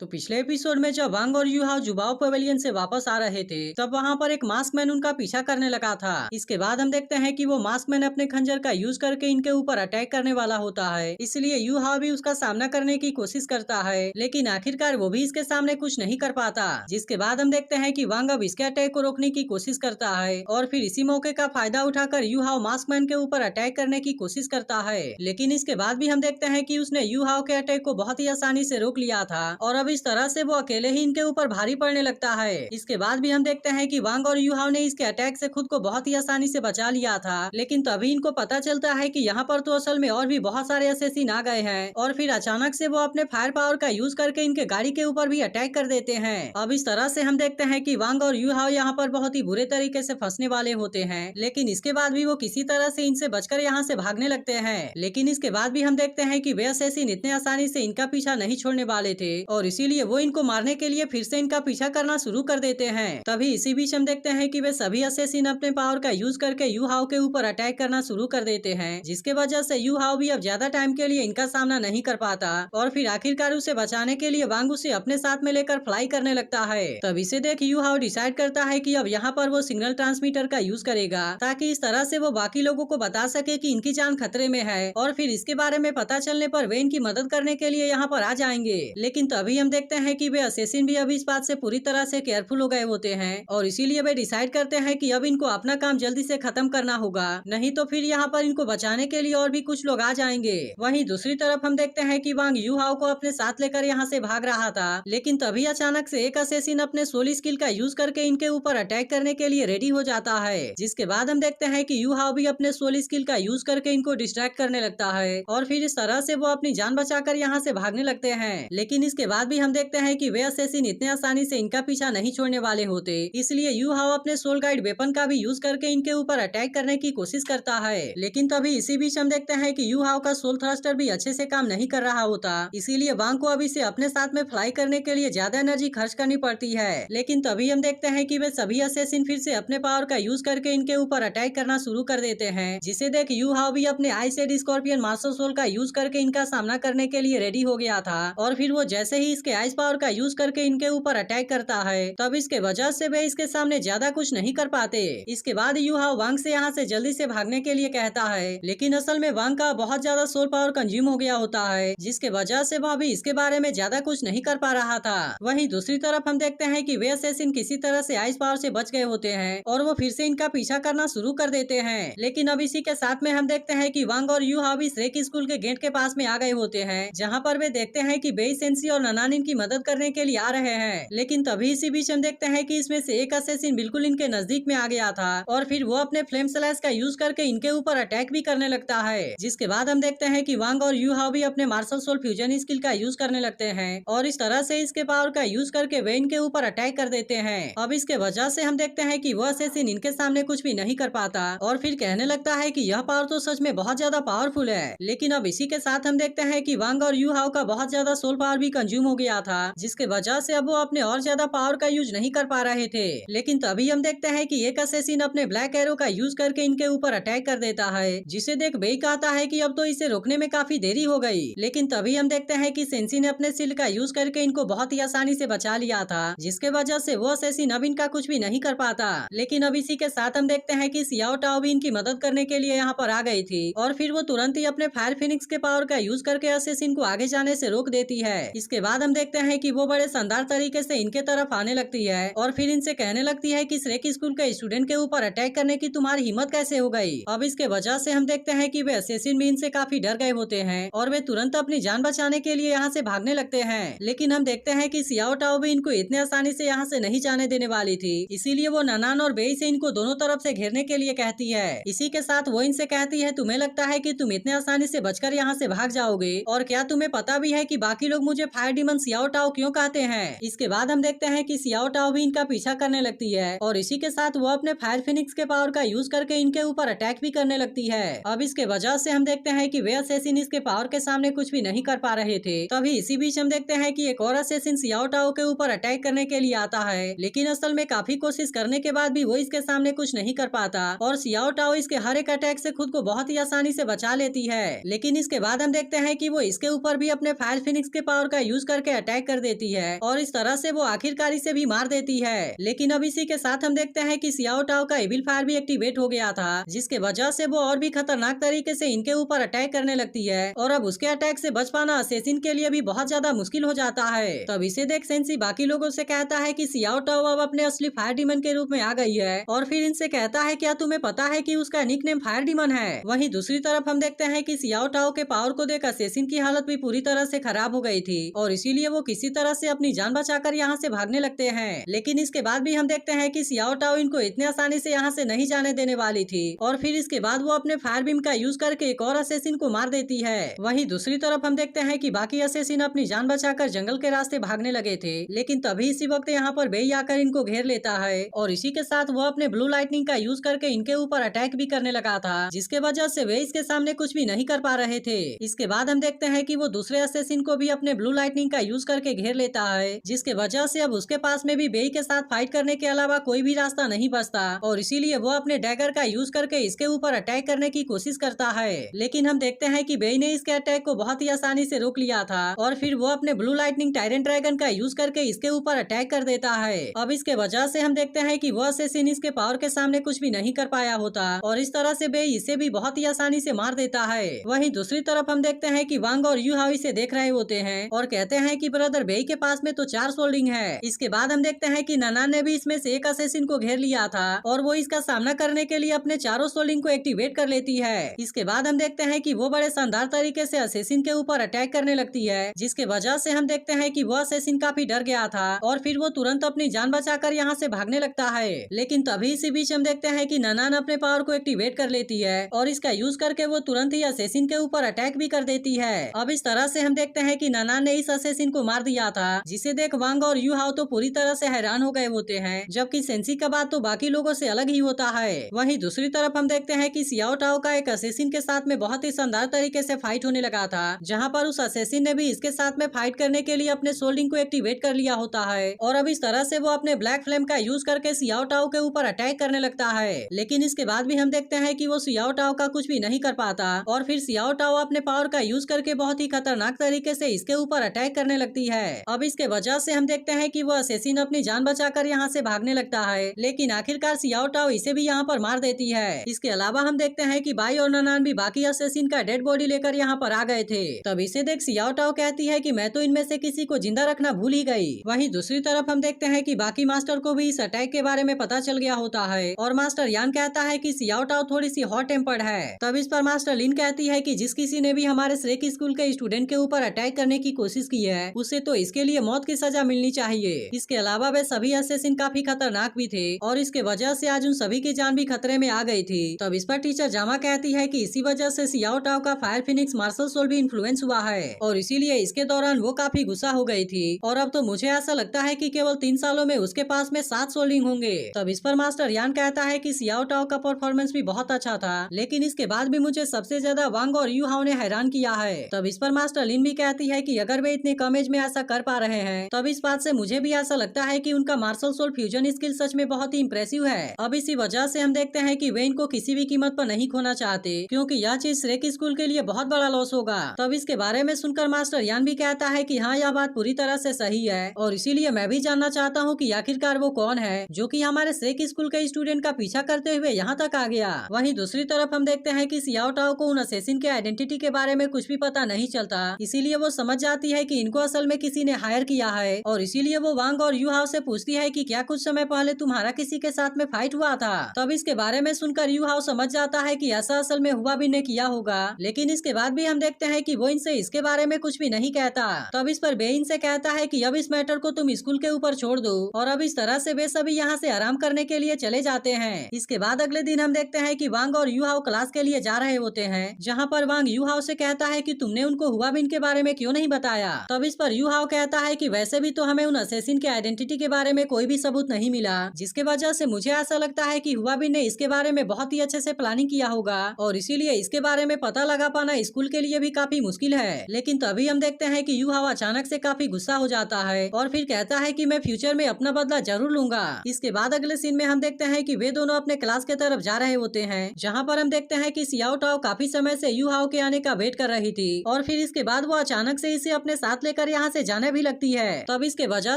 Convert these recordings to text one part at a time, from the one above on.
तो पिछले एपिसोड में जब वांग और यूहाओ जुबाओ पवेलियन से वापस आ रहे थे तब वहाँ पर एक मास्क मैन उनका पीछा करने लगा था। इसके बाद हम देखते हैं कि वो मास्क मैन अपने खंजर का यूज करके इनके ऊपर अटैक करने वाला होता है, इसलिए यूहाओ भी उसका सामना करने की कोशिश करता है, लेकिन आखिरकार वो भी इसके सामने कुछ नहीं कर पाता। जिसके बाद हम देखते हैं कि वांग अब इसके अटैक को रोकने की कोशिश करता है और फिर इसी मौके का फायदा उठाकर यूहाओ मास्क मैन के ऊपर अटैक करने की कोशिश करता है, लेकिन इसके बाद भी हम देखते हैं कि उसने यूहाओ के अटैक को बहुत ही आसानी से रोक लिया था और अब इस तरह से वो अकेले ही इनके ऊपर भारी पड़ने लगता है। इसके बाद भी हम देखते हैं कि वांग और यूहाओ ने इसके अटैक से खुद को बहुत ही आसानी से बचा लिया था, लेकिन तभी इनको पता चलता है कि यहाँ पर तो असल में और भी बहुत सारे असैसिन आ गए हैं और फिर अचानक से वो अपने फायर पावर का यूज करके इनके गाड़ी के ऊपर भी अटैक कर देते हैं। अब इस तरह से हम देखते हैं कि वांग और यूहाओ यहाँ पर बहुत ही बुरे तरीके से फंसने वाले होते हैं, लेकिन इसके बाद भी वो किसी तरह से इनसे बचकर यहाँ से भागने लगते हैं। लेकिन इसके बाद भी हम देखते हैं कि वे असैसिन इतने आसानी से इनका पीछा नहीं छोड़ने वाले थे और इसीलिए वो इनको मारने के लिए फिर से इनका पीछा करना शुरू कर देते हैं। तभी इसी बीच हम देखते हैं कि वे सभी असैसिन अपने पावर का यूज करके यूहाओ के ऊपर अटैक करना शुरू कर देते हैं, जिसके वजह से यूहाओ भी अब ज्यादा टाइम के लिए इनका सामना नहीं कर पाता और फिर आखिरकार उसे बचाने के लिए वांग उसे अपने साथ में लेकर फ्लाई करने लगता है। तब इसे देख यूहाओ डिसाइड करता है कि अब यहाँ पर वो सिग्नल ट्रांसमीटर का यूज करेगा ताकि इस तरह से वो बाकी लोगों को बता सके कि इनकी जान खतरे में है और फिर इसके बारे में पता चलने पर वे इनकी मदद करने के लिए यहाँ पर आ जाएंगे। लेकिन तभी हम देखते हैं कि वे असैसिन भी अभी इस बात से पूरी तरह से केयरफुल हो गए होते हैं और इसीलिए वे डिसाइड करते हैं कि अब इनको अपना काम जल्दी से खत्म करना होगा, नहीं तो फिर यहाँ पर इनको बचाने के लिए और भी कुछ लोग आ जाएंगे। वहीं दूसरी तरफ हम देखते हैं कि वांग यूहाओ को अपने साथ लेकर यहाँ से भाग रहा था, लेकिन तभी अचानक से एक असैसिन अपने सोल स्किल का यूज करके इनके ऊपर अटैक करने के लिए रेडी हो जाता है। जिसके बाद हम देखते हैं कि यूहाओ भी अपने सोल स्किल का यूज करके इनको डिस्ट्रैक्ट करने लगता है और फिर इस तरह से वो अपनी जान बचाकर यहाँ से भागने लगते हैं। लेकिन इसके बाद भी हम देखते हैं कि वे असैसिन इतने आसानी से इनका पीछा नहीं छोड़ने वाले होते, इसलिए यूहाओ अपने सोल गाइड वेपन का भी यूज करके इनके ऊपर अटैक करने की कोशिश करता है। लेकिन तभी इसी बीच हम देखते हैं कि यूहाओ का सोल थ्रस्टर भी अच्छे से काम नहीं कर रहा होता, इसीलिए वांग को अब इसे अपने साथ में फ्लाई करने के लिए ज्यादा एनर्जी खर्च करनी पड़ती है। लेकिन तभी हम देखते हैं कि वे सभी असैसिन फिर से अपने पावर का यूज करके इनके ऊपर अटैक करना शुरू कर देते हैं, जिसे देख यूहाओ भी अपने आइस एड स्कॉर्पियन मास्टर सोल का यूज करके इनका सामना करने के लिए रेडी हो गया था और फिर वो जैसे ही इसके आइस पावर का यूज करके इनके ऊपर अटैक करता है तब इसके वजह से वे इसके सामने ज्यादा कुछ नहीं कर पाते। इसके बाद यूहाओ वांग से यहाँ से जल्दी से भागने के लिए कहता है, लेकिन असल में वांग का बहुत ज्यादा सोल पावर कंज्यूम हो गया होता है, जिसके वजह से वह भी इसके बारे में ज्यादा कुछ नहीं कर पा रहा था। वहीं दूसरी तरफ हम देखते हैं कि वे असैसिन किसी तरह से आइस पावर से बच गए होते हैं और वो फिर से इनका पीछा करना शुरू कर देते हैं। लेकिन अब इसी के साथ में हम देखते हैं कि वांग और यूहाओ भी श्रेक स्कूल के गेट के पास में आ गए होते हैं, जहाँ पर वे देखते हैं कि बेई सेंसी और ननान इनकी मदद करने के लिए आ रहे हैं। लेकिन तभी इसी बीच हम देखते हैं कि इसमें से एक असैसिन बिल्कुल इनके नजदीक में आ गया था और फिर वो अपने फ्लेम स्लैश का यूज करके इनके ऊपर अटैक भी करने लगता है। जिसके बाद हम देखते हैं कि वांग और यूहाओ भी अपने मार्शल सोल फ्यूजन स्किल का यूज करने लगते हैं और इस तरह से इसके पावर का यूज करके वे इनके ऊपर अटैक कर देते हैं। अब इसके वजह से हम देखते हैं कि वो असैसिन इनके सामने कुछ भी नहीं कर पाता और फिर कहने लगता है कि यह पावर तो सच में बहुत ज्यादा पावरफुल है। लेकिन अब इसी के साथ हम देखते हैं कि वांग और यूहाओ का बहुत ज्यादा सोल पावर भी कंज्यूम हो गया था, जिसके वजह से अब वो अपने और ज्यादा पावर का यूज नहीं कर पा रहे थे। लेकिन तभी हम देखते हैं कि एक असैसिन अपने ब्लैक एरो का यूज करके इनके ऊपर अटैक कर देता है, जिसे देख बेई कहता है कि अब तो इसे रोकने में काफी देरी हो गई। लेकिन तभी हम देखते हैं कि सेंसी ने अपने शील्ड का यूज करके इनको बहुत ही आसानी से बचा लिया था, जिसके वजह से वो असैसिन अब इनका कुछ भी नहीं कर पाता। लेकिन अब इसी के साथ हम देखते हैं कि सियाओ टाओ भी इनकी मदद करने के लिए यहाँ पर आ गई थी और फिर वो तुरंत ही अपने फायर फिनिक्स के पावर का यूज करके असैसिन को आगे जाने से रोक देती है। इसके बाद हम देखते हैं कि वो बड़े शानदार तरीके से इनके तरफ आने लगती है और फिर इनसे कहने लगती है कि श्रेक स्कूल के स्टूडेंट के ऊपर अटैक करने की तुम्हारी हिम्मत कैसे हो गई। अब इसके वजह से हम देखते हैं कि वे असैसिन भी इनसे काफी डर गए होते हैं और वे तुरंत अपनी जान बचाने के लिए यहाँ से भागने लगते हैं। लेकिन हम देखते हैं कि सियाओ टाओ भी इनको इतने आसानी से यहाँ से नहीं जाने देने वाली थी, इसीलिए वो ननान और बेई से इनको दोनों तरफ से घेरने के लिए कहती है। इसी के साथ वो इनसे कहती है, तुम्हें लगता है कि तुम इतने आसानी से बचकर यहाँ से भाग जाओगे और क्या तुम्हें पता भी है कि बाकी लोग मुझे फायर डीमन सियाओ टाओ क्यों कहते हैं। इसके बाद हम देखते हैं कि सियाओ टाओ भी इनका पीछा करने लगती है और इसी के साथ वो अपने फायर फिनिक्स के पावर का यूज करके इनके ऊपर अटैक भी करने लगती है। अब इसके वजह से हम देखते हैं कि वे असैसिन इसके पावर के सामने कुछ भी नहीं कर पा रहे थे। तभी इसी बीच हम देखते हैं कि एक और असैसिन सियाओ टाओ के ऊपर अटैक करने के लिए आता है, लेकिन असल में काफी कोशिश करने के बाद भी वो इसके सामने कुछ नहीं कर पाता और सियाओ टाओ इसके हर एक अटैक से खुद को बहुत ही आसानी से बचा लेती है। लेकिन इसके बाद हम देखते हैं कि वो इसके ऊपर भी अपने फायर फिनिक्स के पावर का यूज करके करके अटैक कर देती है और इस तरह से वो आखिरकार इसे भी मार देती है। लेकिन अब इसी के साथ हम देखते हैं कि सियाओ टाओ का एविल फायर भी एक्टिवेट हो गया था, जिसके वजह से वो और भी खतरनाक तरीके से इनके ऊपर अटैक करने लगती है और अब उसके अटैक से बच पाना असेसिन के लिए भी बहुत ज्यादा मुश्किल हो जाता है। तब इसे देख सेंसी बाकी लोगों से कहता है कि सियाओ टाओ अब अपने असली फायर डीमन के रूप में आ गई है और फिर इनसे कहता है क्या तुम्हें पता है कि उसका निकनेम फायर डीमन है। वहीं दूसरी तरफ हम देखते हैं कि सियाओ टाओ के पावर को देख असेसिन की हालत भी पूरी तरह से खराब हो गई थी और इसीलिए वो किसी तरह से अपनी जान बचाकर यहाँ से भागने लगते हैं। लेकिन इसके बाद भी हम देखते हैं कि सियाओ टाओ इनको इतने आसानी से यहाँ से नहीं जाने देने वाली थी और फिर इसके बाद वो अपने फायर बीम का यूज करके एक और असेसिन को मार देती है। वहीं दूसरी तरफ हम देखते हैं कि बाकी असेसिन अपनी जान बचाकर जंगल के रास्ते भागने लगे थे, लेकिन तभी इसी वक्त यहाँ पर बेई आकर इनको घेर लेता है और इसी के साथ वो अपने ब्लू लाइटनिंग का यूज करके इनके ऊपर अटैक भी करने लगा था, जिसके वजह से वे इसके सामने कुछ भी नहीं कर पा रहे थे। इसके बाद हम देखते हैं कि वो दूसरे असेसिन को भी अपने ब्लू लाइटनिंग का यूज करके घेर लेता है, जिसके वजह से अब उसके पास में भी बेई के साथ फाइट करने के अलावा कोई भी रास्ता नहीं बचता और इसीलिए वो अपने डैगर का यूज करके इसके ऊपर अटैक करने की कोशिश करता है। लेकिन हम देखते हैं कि बेई ने इसके अटैक को बहुत ही आसानी से रोक लिया था और फिर वो अपने ब्लू लाइटनिंग टायरेंट ड्रैगन का यूज करके इसके ऊपर अटैक कर देता है। अब इसके वजह से हम देखते हैं कि वो असेसिन इसके पावर के सामने कुछ भी नहीं कर पाया होता और इस तरह से बेई इसे भी बहुत ही आसानी से मार देता है। वहीं दूसरी तरफ हम देखते हैं कि वांग और यू हाओ इसे देख रहे होते हैं और कहते हैं कि ब्रदर बेई के पास में तो 4 सोल्डिंग है। इसके बाद हम देखते हैं कि ननान ने भी इसमें से एक असेसिन को घेर लिया था और वो इसका सामना करने के लिए अपने चारों सोल्डिंग को एक्टिवेट कर लेती है। इसके बाद हम देखते हैं कि वो बड़े शानदार तरीके से असेसिन के ऊपर अटैक करने लगती है, जिसके वजह से हम देखते हैं कि वो असेसिन काफी डर गया था और फिर वो तुरंत अपनी जान बचाकर यहाँ से भागने लगता है। लेकिन तभी इसी बीच हम देखते हैं कि ननान अपने पावर को एक्टिवेट कर लेती है और इसका यूज करके वो तुरंत ही असेसिन के ऊपर अटैक भी कर देती है। अब इस तरह से हम देखते हैं कि ननान ने इस असेसिन को मार दिया था, जिसे देख वांग और यू हाओ तो पूरी तरह से हैरान हो गए होते हैं, जबकि सेंसी का बात तो बाकी लोगों से अलग ही होता है। वहीं दूसरी तरफ हम देखते हैं कि सियाओ टाओ का एक असेसिन के साथ में बहुत ही शानदार तरीके से फाइट होने लगा था, जहाँ पर उस असेसिन ने भी इसके साथ में फाइट करने के लिए अपने सोल्डिंग को एक्टिवेट कर लिया होता है और अब इस तरह से वो अपने ब्लैक फ्लेम का यूज करके सियाओ टाओ के ऊपर अटैक करने लगता है। लेकिन इसके बाद भी हम देखते हैं कि वो सियाओ टाओ का कुछ भी नहीं कर पाता और फिर सियाओ टाओ अपने पावर का यूज करके बहुत ही खतरनाक तरीके से इसके ऊपर अटैक करने लगती है। अब इसके वजह से हम देखते हैं कि वो असेसिन अपनी जान बचाकर यहाँ से भागने लगता है, लेकिन आखिरकार सियाओ टाओ इसे भी यहाँ पर मार देती है। इसके अलावा हम देखते हैं कि बाई और ननान भी बाकी असेसिन का डेड बॉडी लेकर यहाँ पर आ गए थे। तब इसे देख सियाओ टाओ कहती है कि मैं तो इनमें से किसी को जिंदा रखना भूल ही गई। वहीं दूसरी तरफ हम देखते हैं कि बाकी मास्टर को भी इस अटैक के बारे में पता चल गया होता है और मास्टर यान कहता है कि सियाओ टाओ थोड़ी सी हॉट टेम्पर्ड है। तब इस पर मास्टर लिन कहती है कि जिस किसी ने भी हमारे श्रेक स्कूल के स्टूडेंट के ऊपर अटैक करने की कोशिश की है, उसे तो इसके लिए मौत की सजा मिलनी चाहिए। इसके अलावा वे सभी असेसिन काफी खतरनाक भी थे और इसके वजह से आज उन सभी की जान भी खतरे में आ गई थी। तब इस पर टीचर जामा कहती है कि इसी वजह से सियाओ टाओ का फायर फिनिक्स मार्शल सोल भी इन्फ्लुएंस हुआ है और इसीलिए इसके दौरान वो काफी गुस्सा हो गई थी और अब तो मुझे ऐसा लगता है कि केवल 3 सालों में उसके पास में 7 सोल्डिंग होंगे। तब इस पर मास्टर यान कहता है कि सियाओ टाओ का परफॉर्मेंस भी बहुत अच्छा था, लेकिन इसके बाद भी मुझे सबसे ज्यादा वांग और यू हाओ ने हैरान किया है। तब इस पर मास्टर लिन भी कहती है कि अगर वे इतने कम एज में ऐसा कर पा रहे हैं, तब इस बात से मुझे भी ऐसा लगता है कि उनका मार्शल सोल फ्यूजन स्किल सच में बहुत ही इंप्रेसिव है। अब इसी वजह से हम देखते हैं कि वे इनको किसी भी कीमत पर नहीं खोना चाहते, क्योंकि यह चीज श्रेक स्कूल के लिए बहुत बड़ा लॉस होगा। तब इसके बारे में सुनकर मास्टर यान भी कहता है कि हाँ, यह बात पूरी तरह से सही है और इसीलिए मैं भी जानना चाहता हूँ कि आखिरकार वो कौन है जो कि हमारे श्रेक स्कूल के स्टूडेंट का पीछा करते हुए यहाँ तक आ गया। वहीं दूसरी तरफ हम देखते हैं कि सियाओ टाओ को उन असेसिन के आइडेंटिटी के बारे में कुछ भी पता नहीं चलता, इसीलिए वो समझ जाती है कि इनको असल में किसी ने हायर किया है और इसीलिए वो वांग और यू हाओ से पूछती है कि क्या कुछ समय पहले तुम्हारा किसी के साथ में फाइट हुआ था। तब इसके बारे में सुनकर यू हाओ समझ जाता है कि ऐसा असल में हुआ भी ने किया होगा, लेकिन इसके बाद भी हम देखते हैं कि वो इनसे इसके बारे में कुछ भी नहीं कहता। तब इस पर बे इनसे कहता है कि अब इस मैटर को तुम स्कूल के ऊपर छोड़ दो और अब इस तरह से वे सभी यहाँ से आराम करने के लिए चले जाते हैं। इसके बाद अगले दिन हम देखते हैं कि वांग और यू हाओ क्लास के लिए जा रहे होते हैं, जहाँ पर वांग यू हाओ से कहता है कि तुमने उनको हुआ बिन के बारे में क्यों नहीं बताया। तब इस पर यू हाओ कहता है कि वैसे भी तो हमें उन असेसिन के आइडेंटिटी के बारे में कोई भी सबूत नहीं मिला, जिसके वजह से मुझे ऐसा लगता है कि हुआ बिन ने इसके बारे में बहुत ही अच्छे से प्लानिंग किया होगा और इसीलिए इसके बारे में पता लगा पाना स्कूल के लिए भी काफी मुश्किल है। लेकिन तभी हम देखते हैं कि यू हाओ अचानक से काफी गुस्सा हो जाता है और फिर कहता है कि मैं फ्यूचर में अपना बदला जरूर लूंगा। इसके बाद अगले सीन में हम देखते हैं कि वे दोनों अपने क्लास के तरफ जा रहे होते हैं, जहाँ पर हम देखते हैं कि सियाओ टाओ काफी समय से यू हाओ के आने का वेट कर रही थी और फिर इसके बाद वो अचानक से इसे अपने साथ लेकर लेकर यहाँ से जाने भी लगती है। तब इसके वजह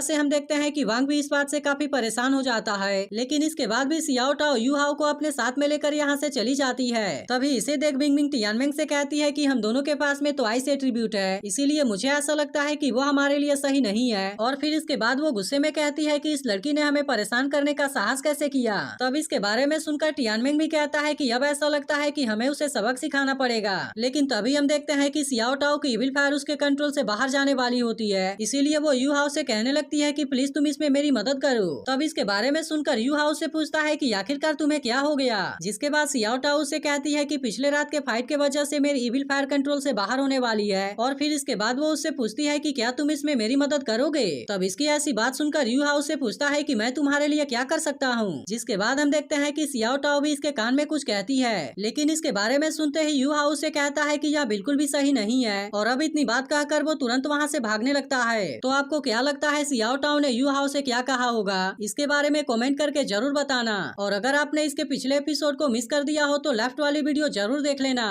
से हम देखते हैं कि वांग भी इस बात से काफी परेशान हो जाता है, लेकिन इसके बाद भी सियाओ टाओ यू हाओ को अपने साथ में लेकर यहाँ से चली जाती है। तभी इसे देख बिंग बिंग टियानमेंग से कहती है कि हम दोनों के पास में तो आइस एट्रीब्यूट है, इसीलिए मुझे ऐसा लगता है कि वो हमारे लिए सही नहीं है। और फिर इसके बाद वो गुस्से में कहती है कि इस लड़की ने हमें परेशान करने का साहस कैसे किया। तब इसके बारे में सुनकर टियानमेंग भी कहता है कि अब ऐसा लगता है कि हमें उसे सबक सिखाना पड़ेगा। लेकिन तभी हम देखते हैं कि सियाओ टाओ की इविल फायर उसके कंट्रोल से बाहर जाने वाली होती है, इसीलिए वो यू हाउ से कहने लगती है कि प्लीज तुम इसमें मेरी मदद करो। तब इसके बारे में सुनकर यू हाउ से पूछता है कि आखिरकार तुम्हें क्या हो गया, जिसके बाद सियाओ टाओ से कहती है कि पिछले रात के फाइट के वजह से मेरी इविल फायर कंट्रोल से बाहर होने वाली है। और फिर इसके बाद वो उससे पूछती है कि क्या तुम इसमें मेरी मदद करोगे। तब इसकी ऐसी बात सुनकर यू हाउ से पूछता है कि मैं तुम्हारे लिए क्या कर सकता हूँ, जिसके बाद हम देखते हैं कि सियाओ टाओ भी इसके कान में कुछ कहती है, लेकिन इसके बारे में सुनते ही यू हाउ से कहता है कि यह बिल्कुल भी सही नहीं है। और अब इतनी बात कहकर वो तुरंत वहाँ से भागने लगता है। तो आपको क्या लगता है सियाओ टाओ ने यू हाउ से क्या कहा होगा, इसके बारे में कमेंट करके जरूर बताना। और अगर आपने इसके पिछले एपिसोड को मिस कर दिया हो तो लेफ्ट वाली वीडियो जरूर देख लेना।